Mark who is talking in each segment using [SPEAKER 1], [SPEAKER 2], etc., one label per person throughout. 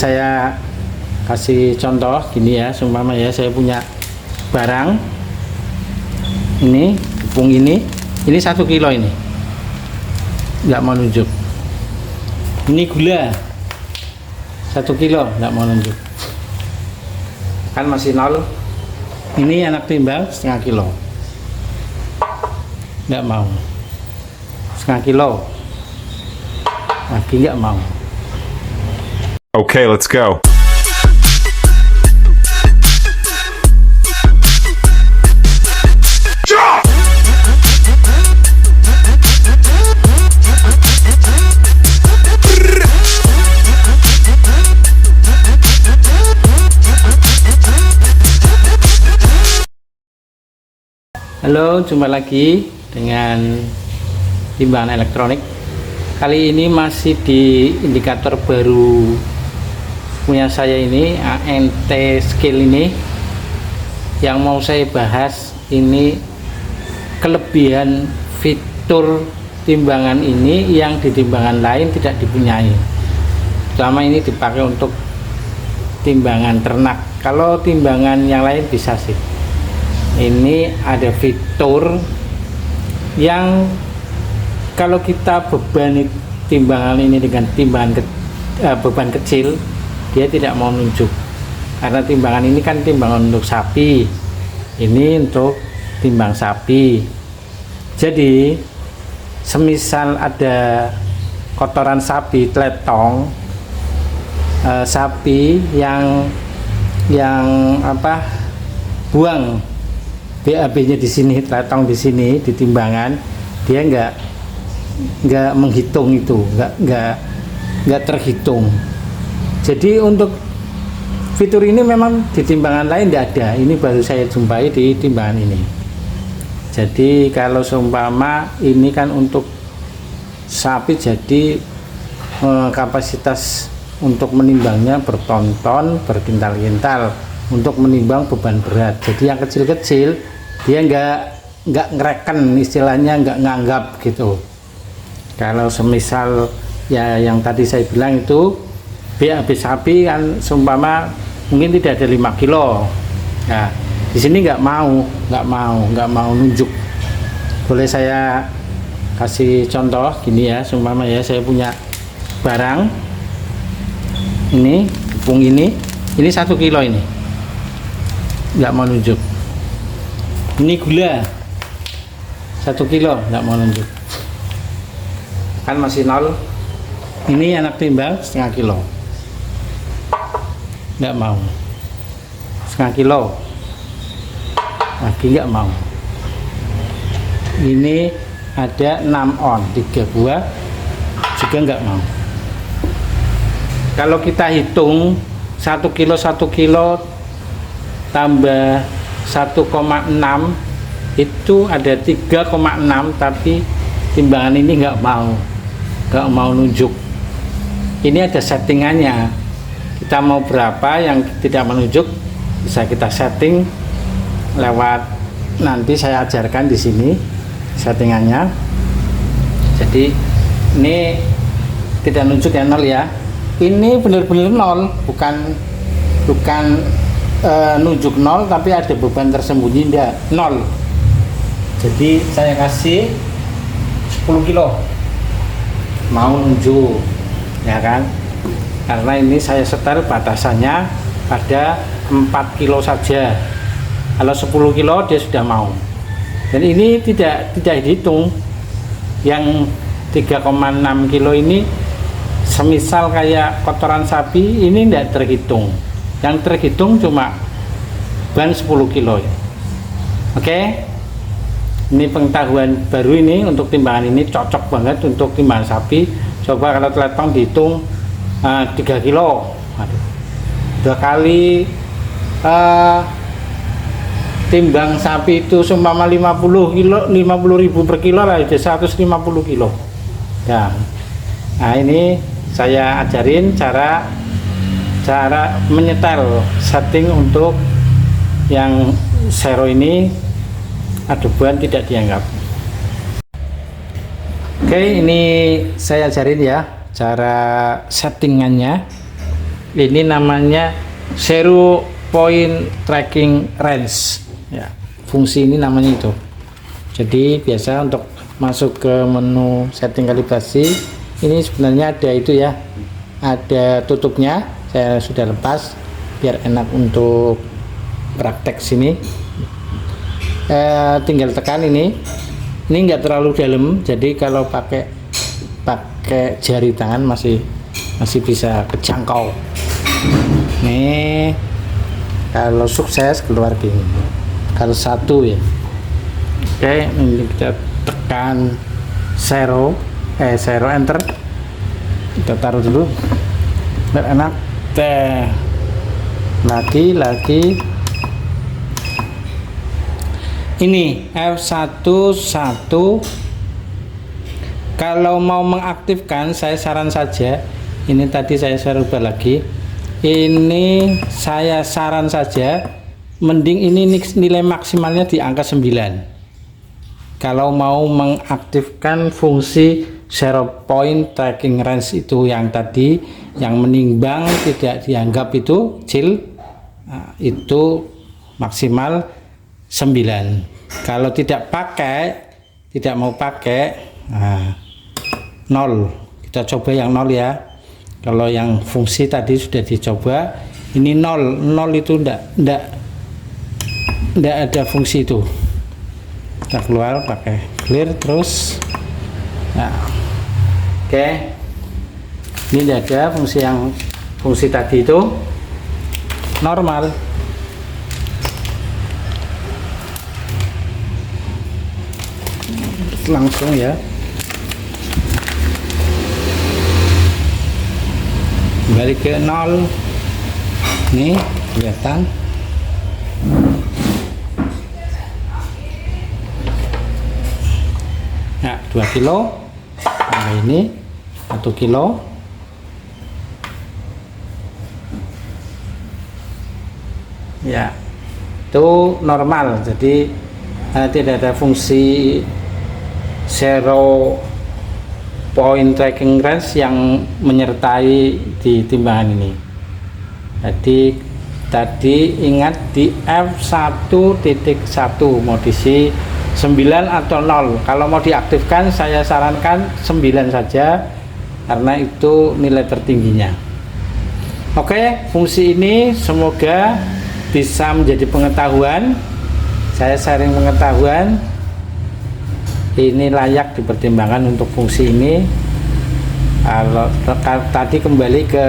[SPEAKER 1] Saya kasih contoh gini ya, seumpama ya saya punya barang ini, tepung ini 1 kilo, ini nggak mau nunjuk. Ini gula 1 kilo, nggak mau nunjuk, kan masih 0. Ini anak timbang setengah kilo, nggak mau. Setengah kilo lagi nggak mau.
[SPEAKER 2] Okay, let's go.
[SPEAKER 1] Halo, jumpa lagi dengan timbangan elektronik. Kali ini masih di indikator baru punya saya ini, ANT Scale ini. Yang mau saya bahas ini kelebihan fitur timbangan ini yang di timbangan lain tidak dipunyai. Pertama, ini dipakai untuk timbangan ternak. Kalau timbangan yang lain bisa sih. Ini ada fitur yang kalau kita bebani timbangan ini dengan beban kecil, dia tidak mau nunjuk, karena timbangan ini kan timbangan untuk sapi, ini untuk timbang sapi. Jadi semisal ada kotoran sapi, teletong sapi yang buang BAB-nya di sini, teletong di sini di timbangan, dia nggak menghitung itu, nggak terhitung. Jadi untuk fitur ini memang di timbangan lain tidak ada, ini baru saya jumpai di timbangan ini. Jadi kalau seumpama ini kan untuk sapi, jadi kapasitas untuk menimbangnya berton-ton, berkintal-kintal untuk menimbang beban berat. Jadi yang kecil-kecil dia nggak ngereken, istilahnya nggak nganggap gitu. Kalau semisal ya yang tadi saya bilang itu BAB sapi kan seumpama mungkin tidak ada 5 kilo. Nah, di sini nggak mau nunjuk. Boleh saya kasih contoh gini ya, seumpama ya saya punya barang ini, tepung ini 1 kilo, ini nggak mau nunjuk. Ini gula 1 kilo, nggak mau nunjuk, kan masih 0. Ini anak timbang setengah kilo, nggak mau. Setengah kilo lagi nggak mau. Ini ada 6 on, 3 buah juga nggak mau. Kalau kita hitung 1 kilo tambah 1,6 itu ada 3,6, tapi timbangan ini nggak mau nunjuk. Ini ada settingannya, kita mau berapa yang tidak menunjuk bisa kita setting lewat, nanti saya ajarkan di sini settingannya. Jadi ini tidak nunjuk ya, 0 ya. Ini benar-benar 0, bukan nunjuk 0 tapi ada beban tersembunyi, enggak, 0. Jadi saya kasih 10 kilo mau nunjuk ya kan, karena ini saya setel batasannya pada 4 kilo saja. Kalau 10 kilo dia sudah mau, dan ini tidak dihitung. Yang 3,6 kilo ini semisal kayak kotoran sapi, ini tidak terhitung. Yang terhitung cuma ban 10 kilo. Oke, ini pengetahuan baru ini untuk timbangan ini, cocok banget untuk timbangan sapi. Coba kalau teletong dihitung 3 kilo. Aduh, 2 kali timbang sapi itu seumpama 50.000 per kilo lah, itu 150 kilo. Nah ini saya ajarin cara menyetel setting untuk yang zero ini, adeban tidak dianggap. Oke, ini saya ajarin ya cara settingannya. Ini namanya Zero Point Tracking Range ya, fungsi ini namanya itu. Jadi biasa untuk masuk ke menu setting kalibrasi ini sebenarnya ada itu ya, ada tutupnya, saya sudah lepas biar enak untuk praktek sini. Tinggal tekan ini nggak terlalu dalam, jadi kalau pakai jari tangan masih bisa kejangkau. Nih kalau sukses keluar gini, kalau satu ya. Oke, ini kita tekan zero enter, kita taruh dulu biar enak. Lagi ini F11. Kalau mau mengaktifkan, saya saran saja ini, tadi saya ubah lagi, ini saya saran saja mending ini nilai maksimalnya di angka 9 kalau mau mengaktifkan fungsi Zero Point Tracking Range itu, yang tadi yang menimbang tidak dianggap itu kecil, itu maksimal 9. Kalau tidak mau pakai 0, kita coba yang 0 ya. Kalau yang fungsi tadi sudah dicoba, ini 0 itu enggak ada fungsi itu. Kita keluar pakai clear terus. Nah, oke. Ini tidak ada fungsi tadi itu normal. Langsung ya. Kembali ke 0. Nih kelihatan. Nah, 2 kilo. Nah, ini 1 kilo. Ya, itu normal. Jadi tidak ada fungsi Zero Point Tracking Range yang menyertai di timbangan ini. Jadi tadi ingat di F1.1 mau diisi 9 atau 0. Kalau mau diaktifkan saya sarankan 9 saja karena itu nilai tertingginya. Oke, fungsi ini semoga bisa menjadi pengetahuan. Saya sharing pengetahuan. Ini layak dipertimbangkan untuk fungsi ini. Kalau tadi kembali ke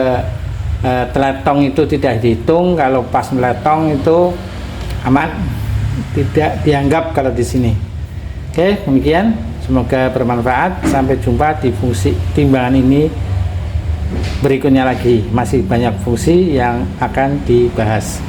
[SPEAKER 1] teletong itu tidak dihitung, kalau pas meletong itu aman, tidak dianggap kalau di sini. Oke, demikian, semoga bermanfaat. Sampai jumpa di fungsi timbangan ini berikutnya lagi, masih banyak fungsi yang akan dibahas.